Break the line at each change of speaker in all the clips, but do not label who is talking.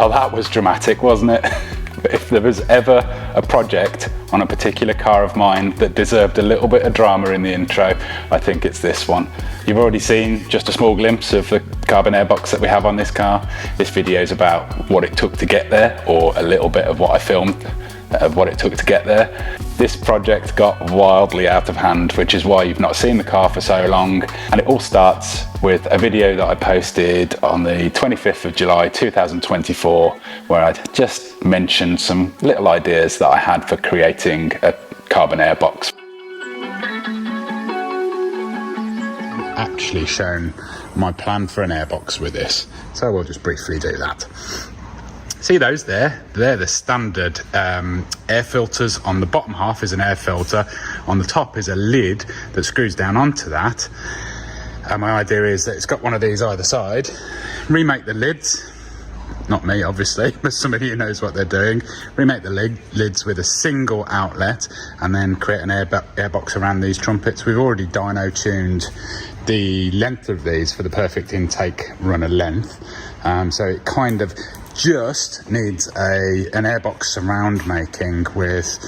Well, that was dramatic, wasn't it? If there was ever a project on a particular car of mine that deserved a little bit of drama in the intro, I think it's this one. You've already seen just a small glimpse of the carbon airbox that we have on this car. This video is about what it took to get there, or a little bit of what I filmed of what it took to get there. This project got wildly out of hand, which is why you've not seen the car for so long. And it all starts with a video that I posted on the 25th of July 2024, where I'd just mentioned some little ideas that I had for creating a carbon airbox. Actually shown my plan for an airbox with this, so we'll just briefly do that. See those there? They're the standard air filters. On the bottom half is an air filter. On the top is a lid that screws down onto that. And my idea is that it's got one of these either side. Remake the lids. Not me, obviously, but somebody who knows what they're doing. Remake the lids with a single outlet and then create an airbox around these trumpets. We've already dyno tuned the length of these for the perfect intake runner length. So it kind of just needs an airbox surround making with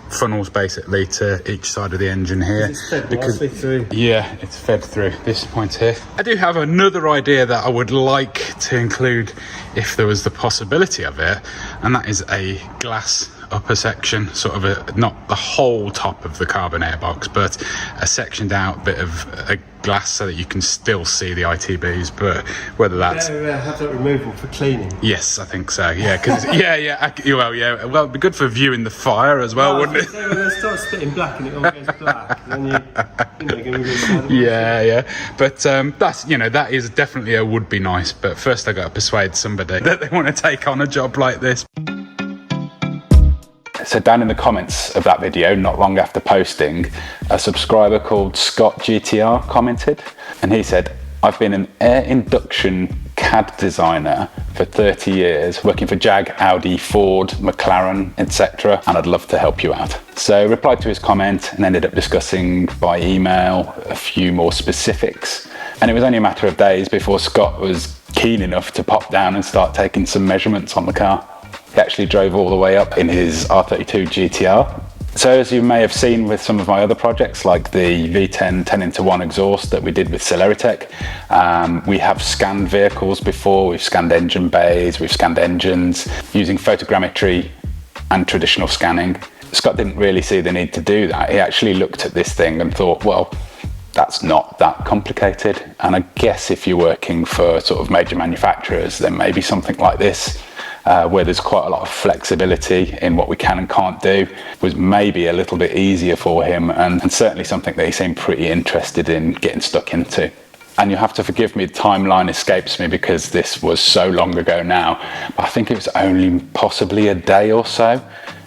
funnels basically to each side of the engine here.
It's fed nicely through.
Yeah, it's fed through this point here. I do have another idea that I would like to include if there was the possibility of it, and that is a glass upper section, sort of not the whole top of the carbon airbox, but a sectioned out bit of a glass so that you can still see the ITBs. But whether that's
have that removable for cleaning.
Yes, I think so. Yeah, because well, it'd be good for viewing the fire as well, wouldn't it?
So when they start spitting black and it all goes black, then you're going to
yeah. But that is definitely a would be nice. But first, I got to persuade somebody that they want to take on a job like this. So down in the comments of that video, not long after posting, a subscriber called Scott GTR commented, and he said, "I've been an air induction CAD designer for 30 years, working for Jag, Audi, Ford, McLaren, etc. and I'd love to help you out." So I replied to his comment and ended up discussing by email a few more specifics. And it was only a matter of days before Scott was keen enough to pop down and start taking some measurements on the car. He actually drove all the way up in his R32 GTR. So as you may have seen with some of my other projects, like the V10 10-into-1 exhaust that we did with Celeritech, we have scanned vehicles before. We've scanned engine bays, we've scanned engines using photogrammetry and traditional scanning. Scott didn't really see the need to do that. He actually looked at this thing and thought, well, that's not that complicated. And I guess if you're working for sort of major manufacturers, then maybe something like this, where there's quite a lot of flexibility in what we can and can't do, was maybe a little bit easier for him, and certainly something that he seemed pretty interested in getting stuck into. And you have to forgive me, the timeline escapes me because this was so long ago now, but I think it was only possibly a day or so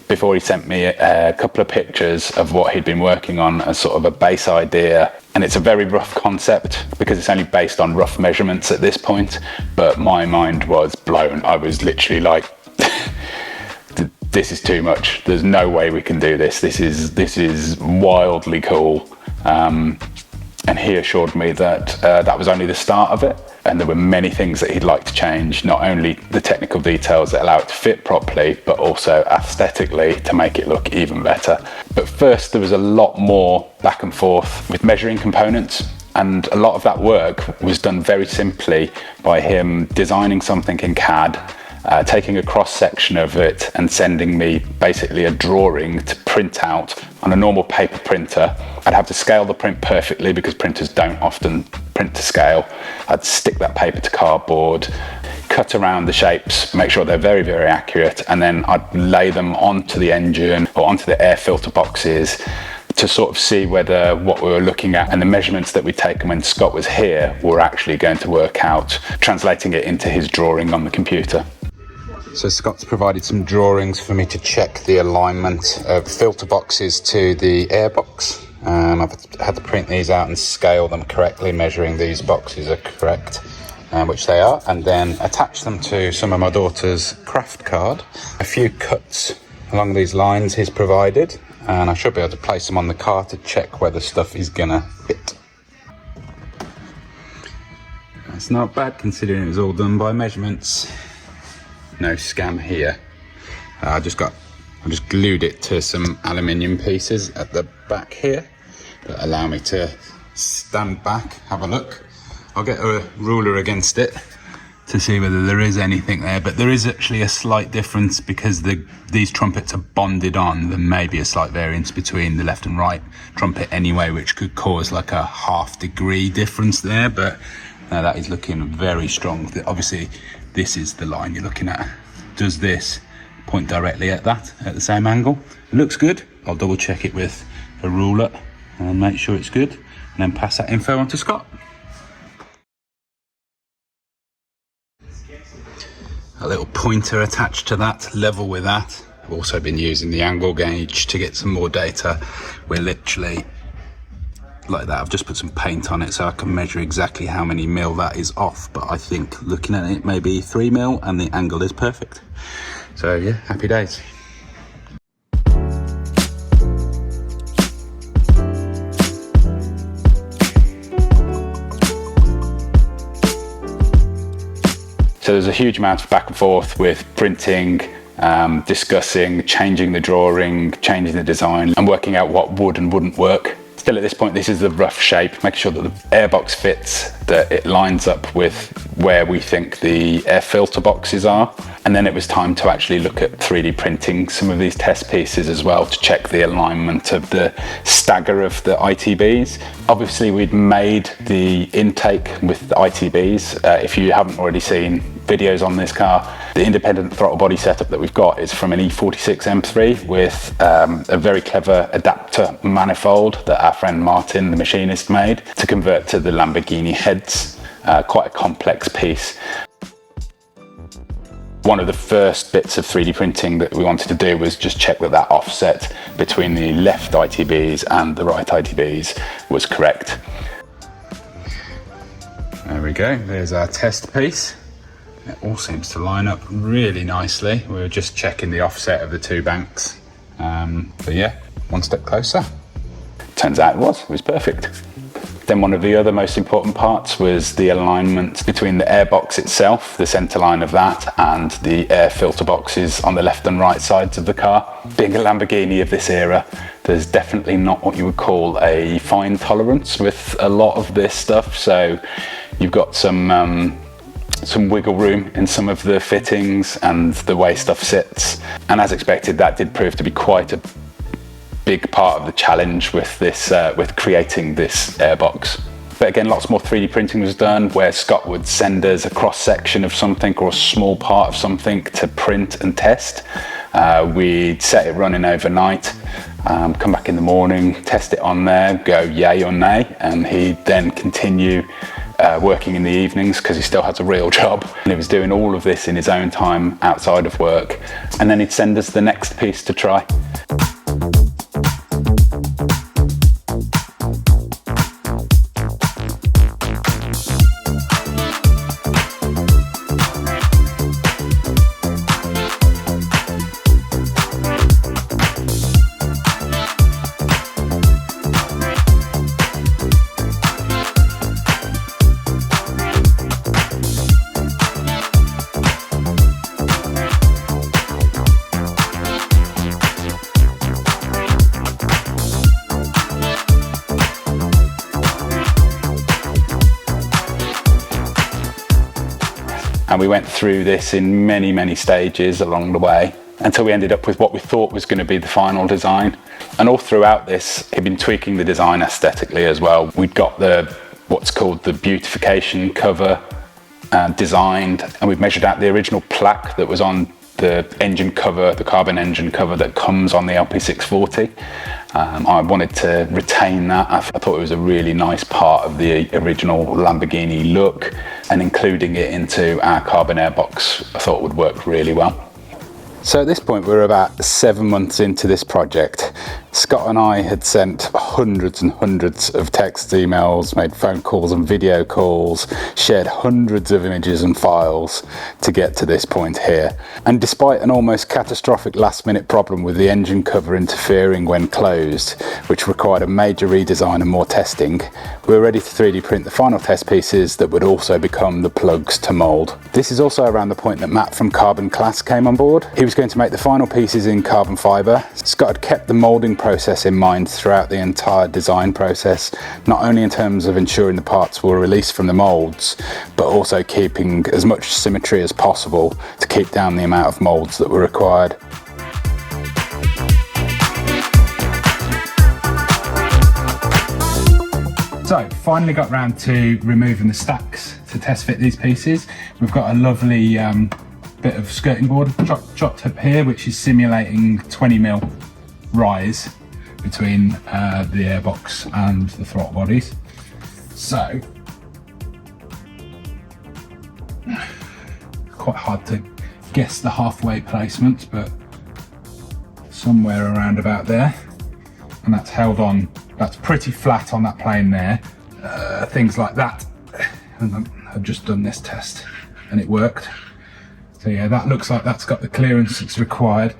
before he sent me a couple of pictures of what he'd been working on as sort of a base idea. And it's a very rough concept because it's only based on rough measurements at this point, but my mind was blown. I was literally like, this is too much. There's no way we can do this. This is wildly cool. And he assured me that that was only the start of it, and there were many things that he'd like to change, not only the technical details that allow it to fit properly, but also aesthetically to make it look even better. But first, there was a lot more back and forth with measuring components, and a lot of that work was done very simply by him designing something in CAD, taking a cross section of it and sending me basically a drawing to print out on a normal paper printer. I'd have to scale the print perfectly because printers don't often print to scale. I'd stick that paper to cardboard, cut around the shapes, make sure they're very, very accurate, and then I'd lay them onto the engine or onto the air filter boxes to sort of see whether what we were looking at and the measurements that we'd taken when Scott was here were actually going to work out, translating it into his drawing on the computer. So Scott's provided some drawings for me to check the alignment of filter boxes to the airbox. I've had to print these out and scale them correctly, measuring these boxes are correct, which they are, and then attach them to some of my daughter's craft card. A few cuts along these lines he's provided, and I should be able to place them on the car to check whether stuff is gonna fit. It's not bad considering it was all done by measurements. no scam here. I just glued it to some aluminium pieces at the back here that allow me to stand back, have a look. I'll get a ruler against it to see whether there is anything there, but there is actually a slight difference because these trumpets are bonded on. There may be a slight variance between the left and right trumpet anyway, which could cause like a ½ degree difference there, but that is looking very strong. Obviously, this is the line you're looking at. Does this point directly at that, at the same angle? It looks good. I'll double check it with a ruler and make sure it's good, and then pass that info on to Scott. A little pointer attached to that, level with that. I've also been using the angle gauge to get some more data. We're literally like that. I've just put some paint on it so I can measure exactly how many mil that is off, but I think looking at it, maybe 3 mil, and the angle is perfect. So yeah, happy days. So there's a huge amount of back and forth with printing, discussing, changing the drawing, changing the design, and working out what would and wouldn't work. Still at this point, this is the rough shape, making sure that the airbox fits, that it lines up with where we think the air filter boxes are. And then it was time to actually look at 3D printing some of these test pieces as well to check the alignment of the stagger of the ITBs. Obviously, we'd made the intake with the ITBs. If you haven't already seen videos on this car, the independent throttle body setup that we've got is from an E46 M3 with a very clever adapter manifold that our friend Martin, the machinist, made to convert to the Lamborghini heads. Quite a complex piece. One of the first bits of 3D printing that we wanted to do was just check that that offset between the left ITBs and the right ITBs was correct. There we go, there's our test piece. It all seems to line up really nicely. We were just checking the offset of the two banks. But yeah, one step closer. Turns out it was perfect. Then one of the other most important parts was the alignment between the airbox itself, the center line of that, and the air filter boxes on the left and right sides of the car. Being a Lamborghini of this era, there's definitely not what you would call a fine tolerance with a lot of this stuff. So you've got some wiggle room in some of the fittings and the way stuff sits. And as expected, that did prove to be quite a big part of the challenge with this, with creating this airbox. But again, lots more 3D printing was done where Scott would send us a cross section of something or a small part of something to print and test. We'd set it running overnight, come back in the morning, test it on there, go yay or nay, and he'd then continue working in the evenings because he still has a real job, and he was doing all of this in his own time outside of work, and then he'd send us the next piece to try. And we went through this in many stages along the way until we ended up with what we thought was going to be the final design. And all throughout this, he'd been tweaking the design aesthetically as well. We'd got what's called the beautification cover designed, and we've measured out the original plaque that was on the engine cover, the carbon engine cover that comes on the LP640. I wanted to retain that. I thought it was a really nice part of the original Lamborghini look, and including it into our carbon airbox I thought would work really well. So at this point we're about 7 months into this project. Scott and I had sent hundreds and hundreds of texts, emails, made phone calls and video calls, shared hundreds of images and files to get to this point here. And despite an almost catastrophic last-minute problem with the engine cover interfering when closed, which required a major redesign and more testing, we were ready to 3D print the final test pieces that would also become the plugs to mould. This is also around the point that Matt from Carbon Class came on board. He was going to make the final pieces in carbon fibre. Scott had kept the moulding process in mind throughout the entire design process, not only in terms of ensuring the parts were released from the moulds, but also keeping as much symmetry as possible to keep down the amount of moulds that were required. So, finally got round to removing the stacks to test fit these pieces. We've got a lovely bit of skirting board chopped up here, which is simulating 20mm rise between the airbox and the throttle bodies. So, quite hard to guess the halfway placement, but somewhere around about there. And that's held on, that's pretty flat on that plane there. Things like that. And I've just done this test and it worked. So yeah, that looks like that's got the clearance that's required.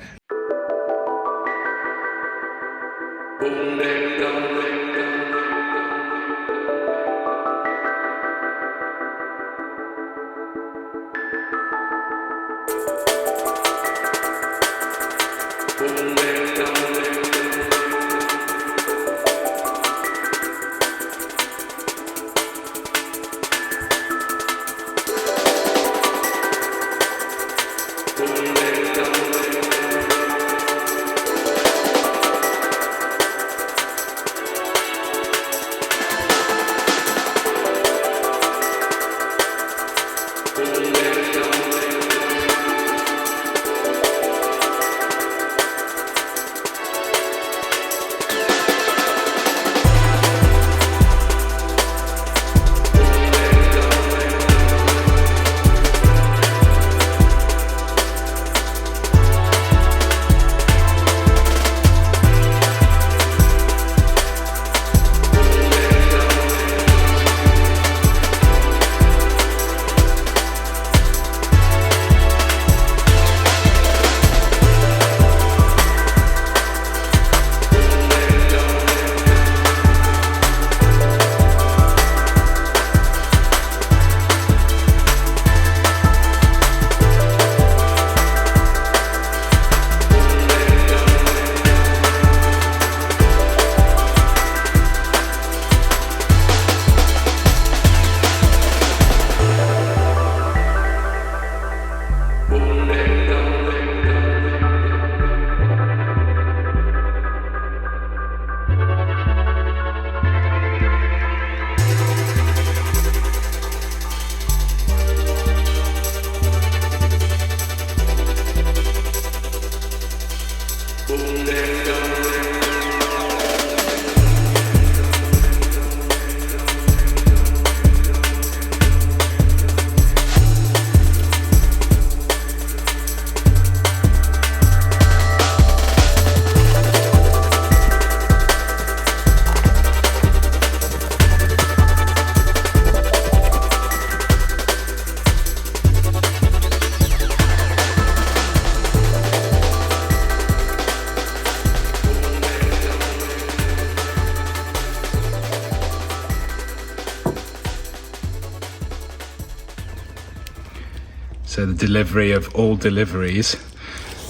So the delivery of all deliveries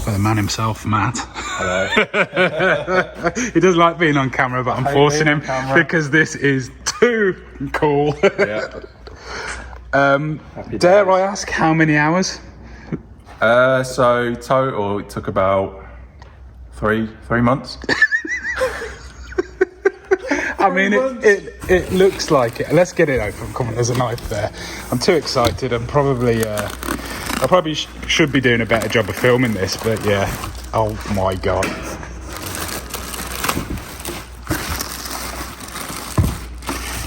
by the man himself, Matt.
Hello.
He does like being on camera, but I'm forcing him because this is too cool.
Yeah.
Dare I ask how many hours?
So total, it took about three months.
I mean, it looks like it. Let's get it open. Come on, there's a knife there. I'm too excited. I probably should be doing a better job of filming this, but yeah. Oh my god.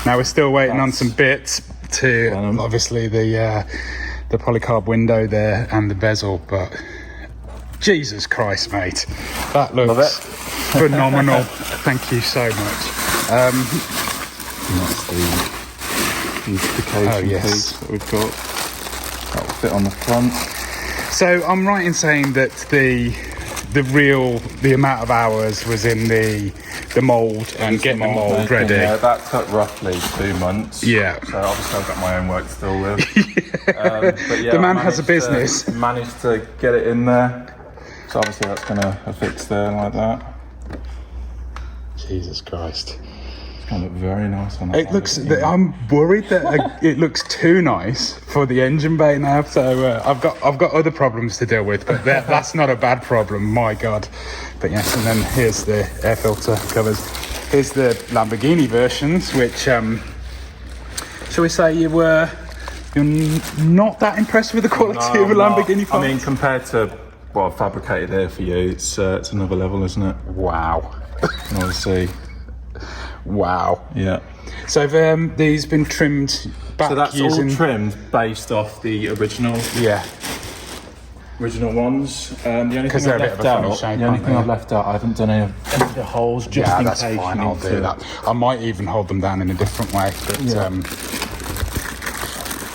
Now we're still waiting on some bits to obviously the polycarb window there and the bezel, but Jesus Christ, mate, that looks
phenomenal. Thank you so much.
That's the beautification piece that we've got. That will fit on the front.
So I'm right in saying that the amount of hours was in the mould and getting the mould ready.
Yeah, that took roughly 2 months.
Yeah.
So obviously I've got my own work to deal with. But yeah,
The man has a business.
Managed to get it in there. So obviously that's going to affix there like that.
Jesus Christ.
It's going to look very nice on that.
It looks. I'm worried that it looks too nice for the engine bay now. So I've got other problems to deal with, but that's not a bad problem. My God. But yes, and then here's the air filter covers. Here's the Lamborghini versions, which shall we say you're not that impressed with the quality of a Lamborghini part?
I mean, compared to what I've fabricated here for you, it's another level, isn't it?
Wow.
And obviously.
Wow.
Yeah.
So have these been trimmed back?
So that's
using...
all trimmed based off the original.
Yeah.
Original ones. The only thing
they're
I've
a bit of
left
a funny
out.
shape,
The only
aren't
thing
they?
I've left out, I haven't done any of the holes just
Yeah,
in
that's
case.
fine.
you
I'll
need
do
to-
that. I might even hold them down in a different way. But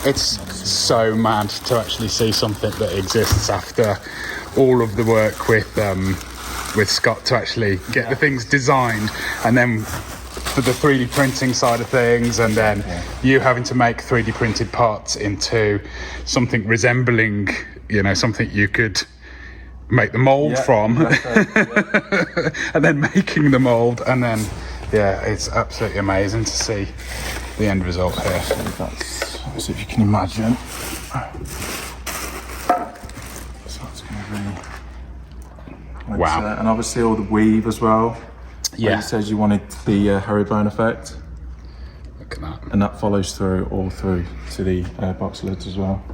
it's so mad to actually see something that exists after all of the work with Scott to actually get the things designed, and then for the 3D printing side of things, and then you having to make 3D printed parts into something resembling, something you could make the mold from, and then making the mold, and then it's absolutely amazing to see the end result here.
So if you can imagine. So that's going to be.
Wow.
And obviously all the weave as well.
Yeah.
You said you wanted the herringbone effect,
Look at that.
and that follows through all through to the airbox lids as well.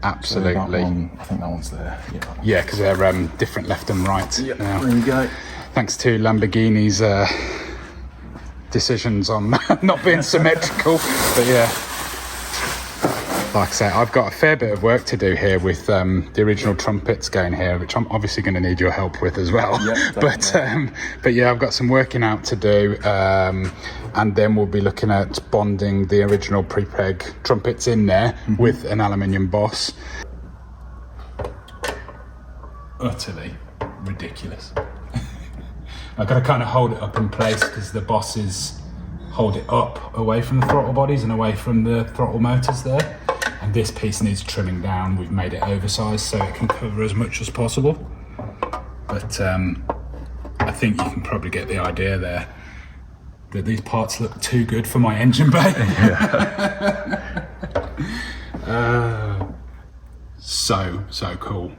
Absolutely.
So that one, I think that one's there.
Yeah, because they're different left and right now.
There you go.
Thanks to Lamborghini's decisions on not being symmetrical. But yeah, like I say, I've got a fair bit of work to do here with the original trumpets going here, which I'm obviously going to need your help with as well.
Yeah,
but yeah, I've got some working out to do, and then we'll be looking at bonding the original pre-preg trumpets in there with an aluminium boss. Utterly ridiculous. I've got to kind of hold it up in place because the bosses hold it up away from the throttle bodies and away from the throttle motors there. And this piece needs trimming down. We've made it oversized so it can cover as much as possible. But I think you can probably get the idea there that these parts look too good for my engine bay. So cool.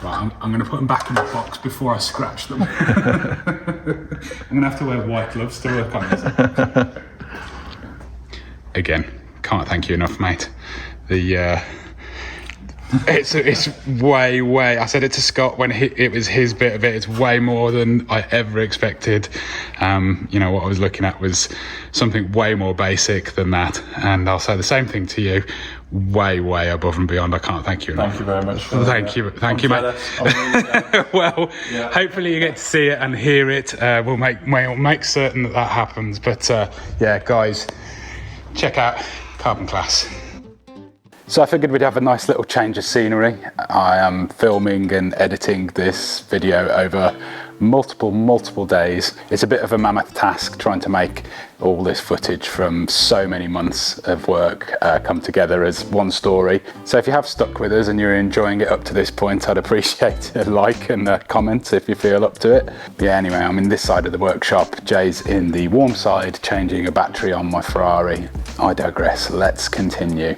Right, I'm going to put them back in the box before I scratch them. I'm going to have to wear white gloves to work on this. Again, can't thank you enough, mate. It's way. I said it to Scott when it was his bit of it. It's way more than I ever expected. What I was looking at was something way more basic than that. And I'll say the same thing to you. Way above and beyond. I can't thank you enough.
Thank you very much. For
Thank you, mate. Well, hopefully you get to see it and hear it. We'll make certain that happens. But guys, check out Carbon Class. So I figured we'd have a nice little change of scenery. I am filming and editing this video over multiple days. It's a bit of a mammoth task trying to make all this footage from so many months of work come together as one story. So if you have stuck with us and you're enjoying it up to this point, I'd appreciate a like and a comment if you feel up to it. But yeah, anyway, I'm in this side of the workshop. Jay's in the warm side changing a battery on my Ferrari. I digress, let's continue.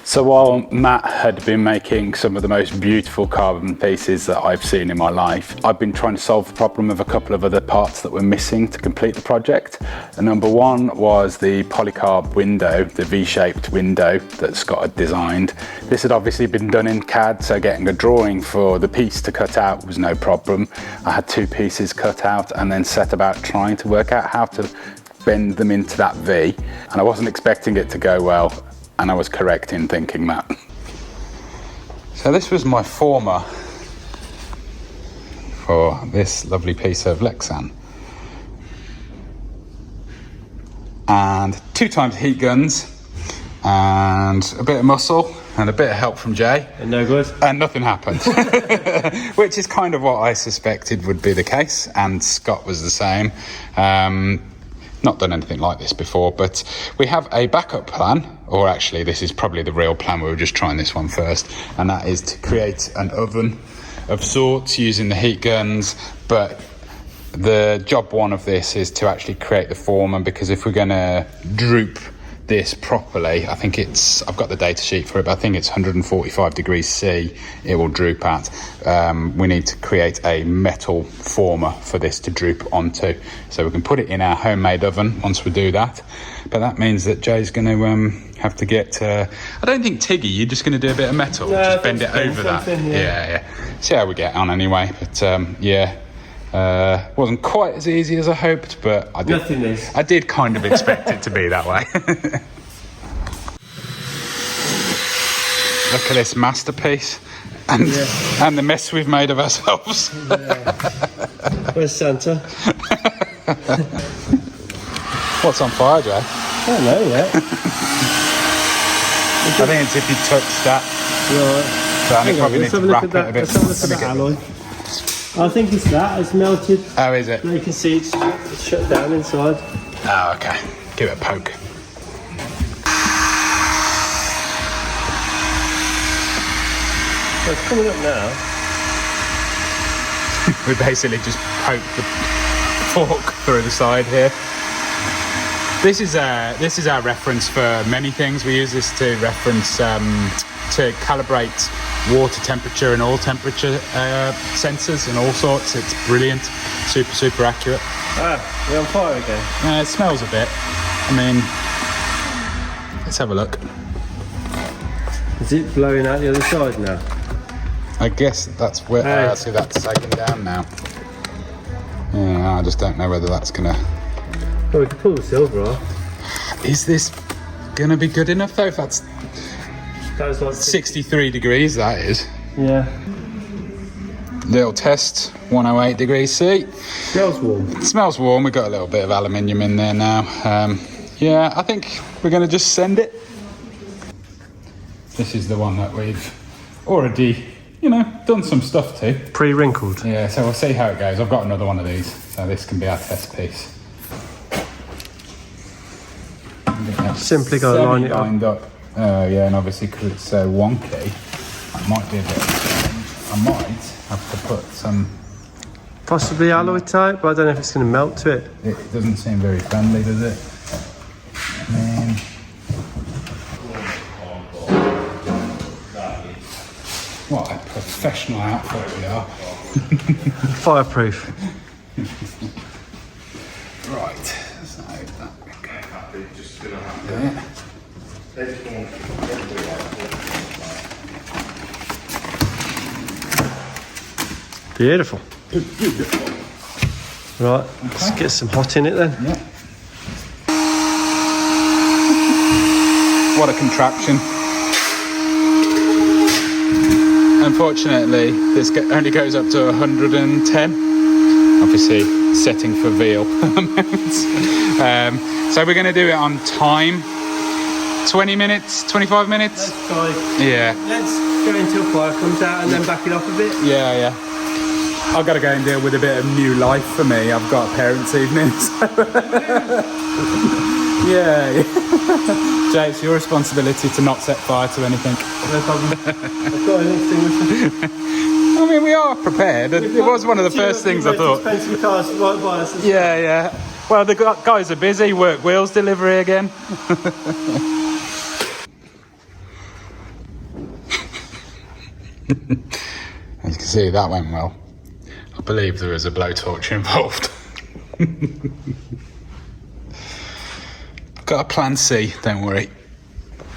So while Matt had been making some of the most beautiful carbon pieces that I've seen in my life, I've been trying to solve the problem of a couple of other parts that were missing to complete the project. And number one was the polycarb window, the V-shaped window that Scott had designed. This had obviously been done in CAD, so getting a drawing for the piece to cut out was no problem. I had two pieces cut out and then set about trying to work out how to bend them into that V. And I wasn't expecting it to go well. And I was correct in thinking that. So this was my former for this lovely piece of Lexan. And 2 times heat guns, and a bit of muscle, and a bit of help from Jay.
And no good.
And nothing happened. Which is kind of what I suspected would be the case, and Scott was the same. Not done anything like this before, but we have a backup plan, or actually this is probably the real plan. We were just trying this one first, and that is to create an oven of sorts using the heat guns. But the job one of this is to actually create the form, because if we're going to droop this properly, I think I've got the data sheet for it, but I think it's 145 degrees C it will droop at. We need to create a metal former for this to droop onto, so we can put it in our homemade oven once we do that. But that means that Jay's going to have to get I don't think Tiggy, you're just going to do a bit of metal, just bend it over that. Yeah. See how we get on anyway. But wasn't quite as easy as I hoped, but I did kind of expect it to be that way. Look at this masterpiece, and the mess we've made of ourselves.
Where's Santa?
What's on fire, Jay?
I don't know yet.
I think it's if you touch that.
Right.
So I probably need to wrap it a bit.
Let's have a look at that alloy. I think it's that. It's melted.
Oh, is it?
Now you can see it's shut down inside.
Oh, okay. Give it a poke.
So it's coming up now.
We basically just poke the fork through the side here. This is our reference for many things. We use this to reference to calibrate water temperature and oil temperature sensors and all sorts. It's brilliant, super accurate.
We're on fire again.
It smells a bit. I mean, let's have a look.
Is it blowing out the other side now?
I guess that's where I see that's sagging down now. Yeah, I just don't know whether that's gonna.
Oh, we can pull the silver off.
Is this gonna be good enough though? If that's
Like
63 degrees, that is.
Yeah.
Little test, 108 degrees C.
Smells warm.
It smells warm. We've got a little bit of aluminium in there now. Yeah, I think we're going to just send it. This is the one that we've already, done some stuff to.
Pre-wrinkled.
Yeah, so we'll see how it goes. I've got another one of these, so this can be our test piece.
Simply got to line it up.
Yeah, and obviously because it's so wonky, that might be a bit. I might have to put some.
Possibly alloy type, but I don't know if it's going to melt to it.
It doesn't seem very friendly, does it? What a professional outfit we are.
Fireproof.
Right, so that we go. Yeah.
Beautiful. Right, let's get some hot in it then.
Yeah. What a contraption. Unfortunately, this only goes up to 110. Obviously, setting for veal. So we're going to do it on time. 20 minutes, 25 minutes?
Let's try.
Yeah.
Let's go until fire comes out and then back it off a bit.
Yeah. I've got to go and deal with a bit of new life for me. I've got a parents' evening. So. Yeah. Jay, it's your responsibility to not set fire to anything.
No problem. I've got an extinguisher.
I mean, we are prepared. It was one of the first things I thought.
Expensive cars right by us.
Yeah. Well, the guys are busy. Work wheels delivery again. As you can see, that went well. I believe there was a blowtorch involved. Got a plan C, don't worry.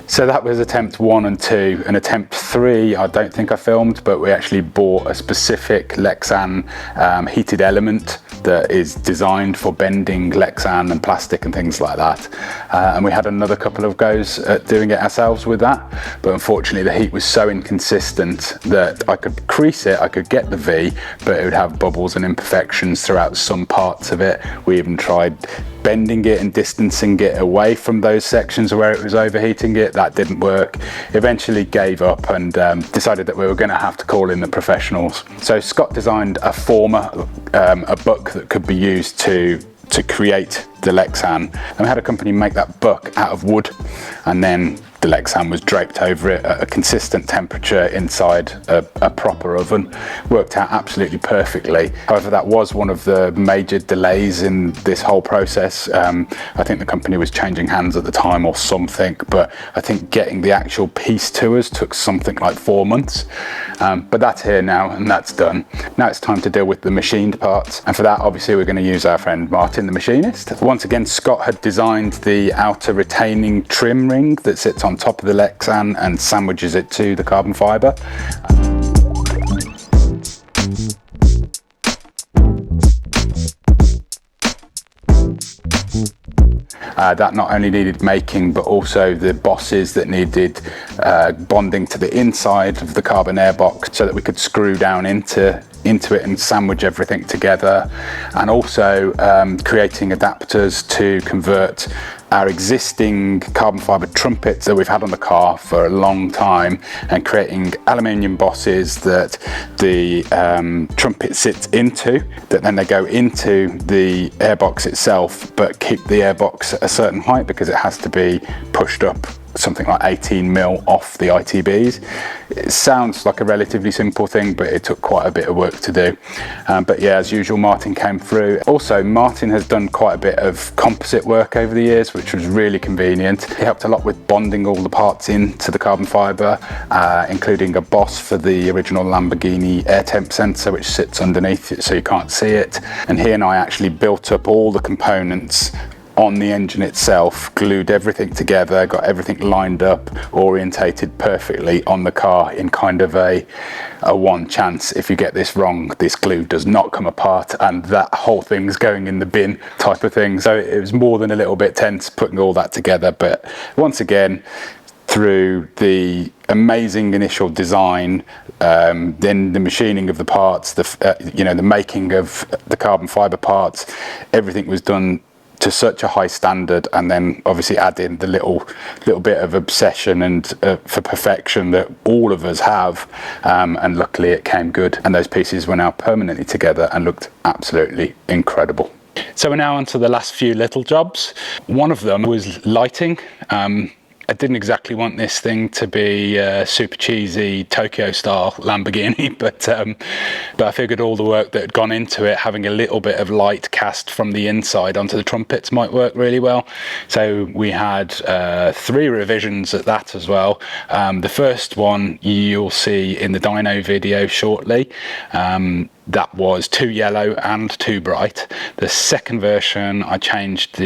So that was attempt 1 and 2, and attempt 3 I don't think I filmed, but we actually bought a specific Lexan heated element
that is designed for bending Lexan and plastic and things like that. And we had another couple of goes at doing it ourselves with that, but unfortunately the heat was so inconsistent that I could crease it, I could get the V, but it would have bubbles and imperfections throughout some parts of it. We even tried bending it and distancing it away from those sections where it was overheating it. That didn't work. Eventually gave up and decided that we were going to have to call in the professionals. So Scott designed a former, a buck that could be used to create the Lexan, and we had a company make that buck out of wood, and then the Lexan was draped over it at a consistent temperature inside a proper oven. Worked out absolutely perfectly. However, that was one of the major delays in this whole process. I think the company was changing hands at the time or something, but I think getting the actual piece to us took something like 4 months. But that's here now and that's done. Now it's time to deal with the machined parts, and for that obviously we're going to use our friend Martin the machinist. Once again, Scott had designed the outer retaining trim ring that sits on top of the Lexan and sandwiches it to the carbon fibre. That not only needed making, but also the bosses that needed bonding to the inside of the carbon airbox so that we could screw down into it and sandwich everything together, and also creating adapters to convert our existing carbon fibre trumpets that we've had on the car for a long time, and creating aluminium bosses that the trumpet sits into, that then they go into the airbox itself, but keep the airbox at a certain height because it has to be pushed up something like 18 mil off the ITBs. It sounds like a relatively simple thing, but it took quite a bit of work to do. But yeah, as usual, Martin came through. Also, Martin has done quite a bit of composite work over the years, which was really convenient. He helped a lot with bonding all the parts into the carbon fibre, including a boss for the original Lamborghini air temp sensor, which sits underneath it so you can't see it. And he and I actually built up all the components on the engine itself, glued everything together, got everything lined up, orientated perfectly on the car in kind of a one chance, if you get this wrong, this glue does not come apart and that whole thing's going in the bin type of thing. So it was more than a little bit tense putting all that together, but once again, through the amazing initial design, then the machining of the parts, the making of the carbon fibre parts, everything was done to such a high standard, and then obviously add in the little bit of obsession and for perfection that all of us have, and luckily it came good, and those pieces were now permanently together and looked absolutely incredible. So we're now on to the last few little jobs. One of them was lighting. I didn't exactly want this thing to be super cheesy Tokyo style Lamborghini, but I figured all the work that had gone into it, having a little bit of light cast from the inside onto the trumpets might work really well. So we had 3 revisions at that as well. The first one you'll see in the dyno video shortly. That was too yellow and too bright. The second version, I changed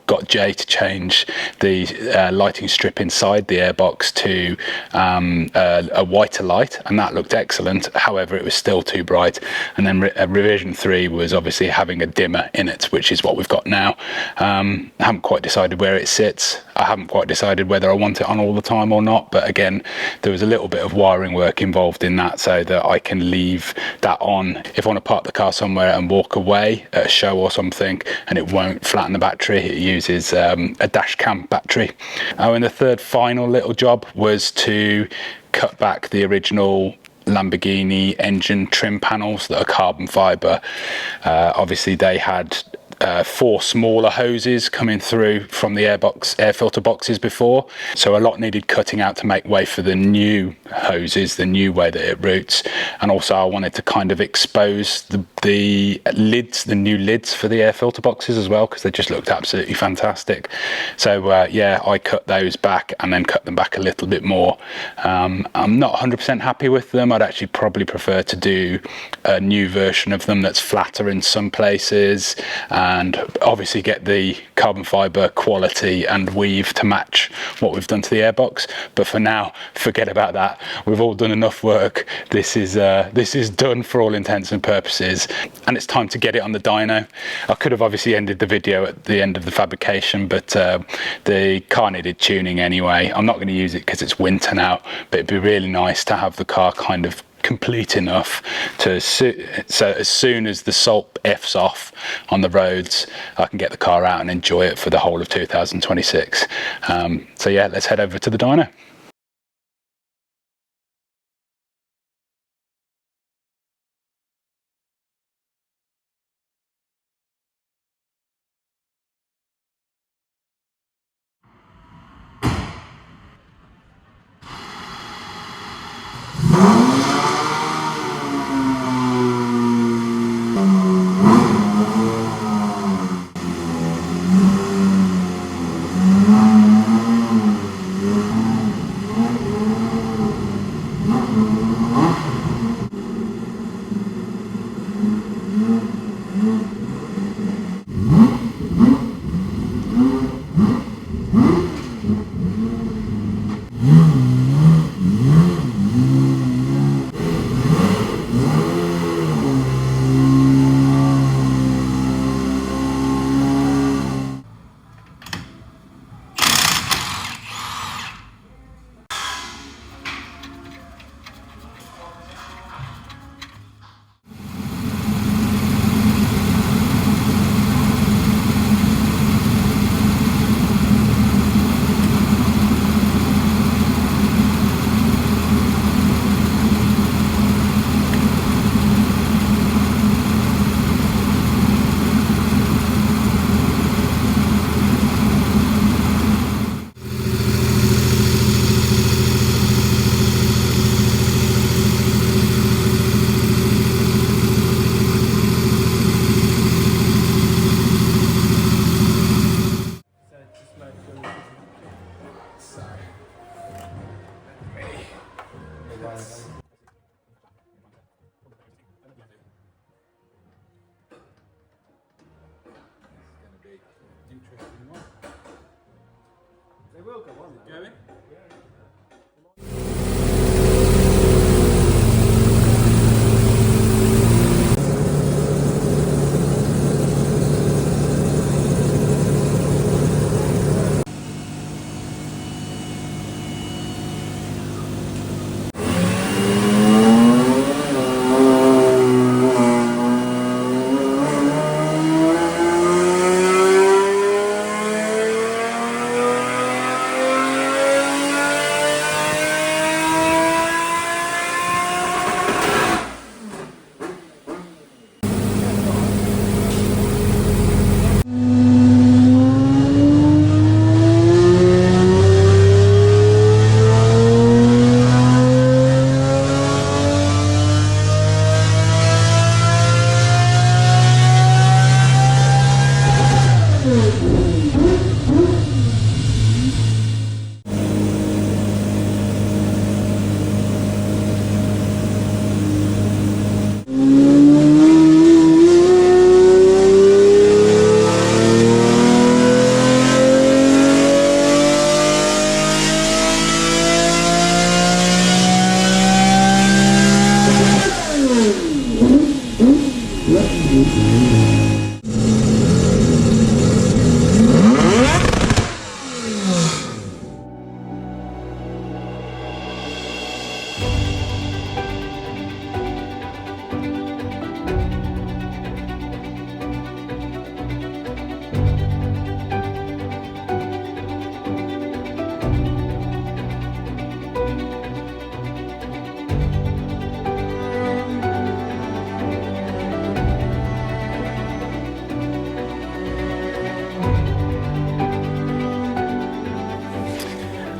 got Jay to change the lighting strip inside the airbox to a whiter light, and that looked excellent. However, it was still too bright. And then revision 3 was obviously having a dimmer in it, which is what we've got now. I haven't quite decided where it sits. I haven't quite decided whether I want it on all the time or not, but again, there was a little bit of wiring work involved in that so that I can leave that on if I want to park the car somewhere and walk away at a show or something, and it won't flatten the battery. It uses a dash cam battery. And the third final little job was to cut back the original Lamborghini engine trim panels that are carbon fibre. Obviously they had 4 smaller hoses coming through from the air filter boxes before, so a lot needed cutting out to make way for the new hoses, the new way that it routes. And also I wanted to kind of expose the lids, the new lids for the air filter boxes as well, because they just looked absolutely fantastic. So yeah, I cut those back and then cut them back a little bit more. I'm not 100% happy with them. I'd actually probably prefer to do a new version of them that's flatter in some places, and obviously get the carbon fibre quality and weave to match what we've done to the airbox. But for now, forget about that. We've all done enough work. This is done for all intents and purposes, and it's time to get it on the dyno. I could have obviously ended the video at the end of the fabrication, but the car needed tuning anyway. I'm not going to use it because it's winter now, but it'd be really nice to have the car kind of complete enough to so as soon as the salt F's off on the roads, I can get the car out and enjoy it for the whole of 2026. So yeah, let's head over to the dyno.
They will go on. Going?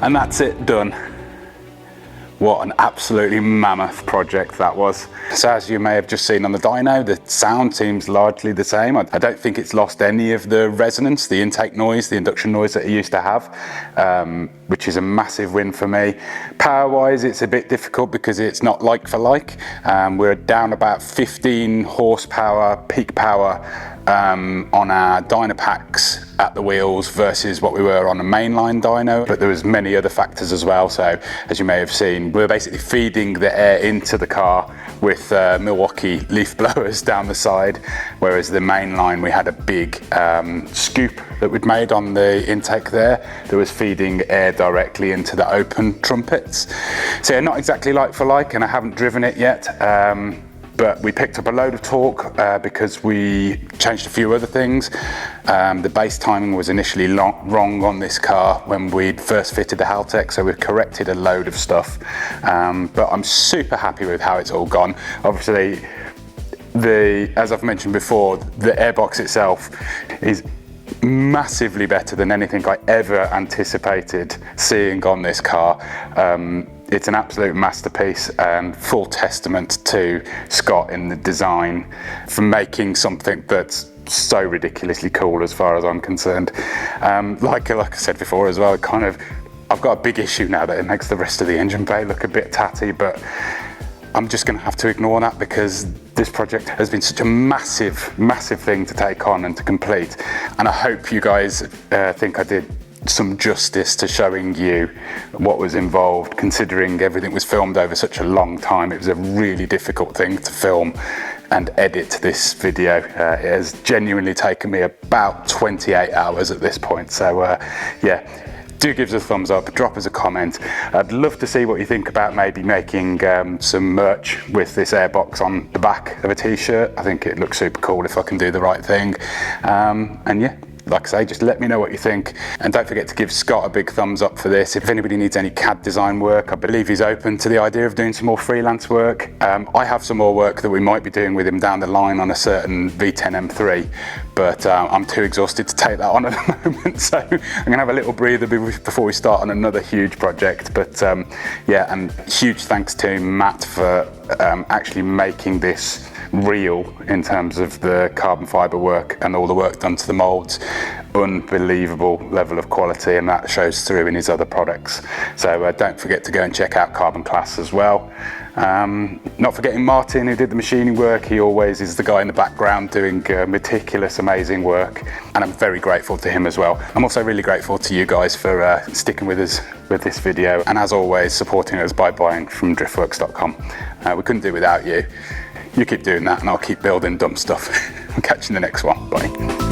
And that's it, done. What an absolutely mammoth project that was. So as you may have just seen on the dyno, the sound seems largely the same. I don't think it's lost any of the resonance, the intake noise, the induction noise that it used to have, which is a massive win for me. Power-wise, it's a bit difficult because it's not like for like. We're down about 15 horsepower peak power on our dyno packs at the wheels versus what we were on a mainline dyno, but there was many other factors as well. So as you may have seen, we were basically feeding the air into the car with Milwaukee leaf blowers down the side, whereas the mainline we had a big scoop that we'd made on the intake there that was feeding air directly into the open trumpets. So yeah, not exactly like for like, and I haven't driven it yet. But we picked up a load of torque because we changed a few other things. The base timing was initially wrong on this car when we'd first fitted the Haltech, so we've corrected a load of stuff. But I'm super happy with how it's all gone. Obviously, as I've mentioned before, the airbox itself is massively better than anything I ever anticipated seeing on this car. It's an absolute masterpiece and full testament to Scott in the design for making something that's so ridiculously cool as far as I'm concerned. Like I said before as well, I've got a big issue now that it makes the rest of the engine bay look a bit tatty, but I'm just going to have to ignore that because this project has been such a massive thing to take on and to complete. And I hope you guys think I did some justice to showing you what was involved, considering everything was filmed over such a long time. It was a really difficult thing to film and edit this video. It has genuinely taken me about 28 hours at this point. So yeah, do give us a thumbs up, drop us a comment. I'd love to see what you think about maybe making some merch with this airbox on the back of a t-shirt. I think it looks super cool if I can do the right thing. And yeah, like I say, just let me know what you think. And don't forget to give Scott a big thumbs up for this. If anybody needs any CAD design work, I believe he's open to the idea of doing some more freelance work. I have some more work that we might be doing with him down the line on a certain V10 M3, but I'm too exhausted to take that on at the moment. So I'm gonna have a little breather before we start on another huge project. But yeah, and huge thanks to Matt for actually making this real in terms of the carbon fibre work and all the work done to the moulds. Unbelievable level of quality, and that shows through in his other products. So don't forget to go and check out Carbon Class as well. Not forgetting Martin, who did the machining work. He always is the guy in the background doing meticulous, amazing work, and I'm very grateful to him as well. I'm also really grateful to you guys for sticking with us with this video, and as always, supporting us by buying from Driftworks.com. We couldn't do it without you. You keep doing that and I'll keep building dumb stuff. I'll catch you in the next one. Bye.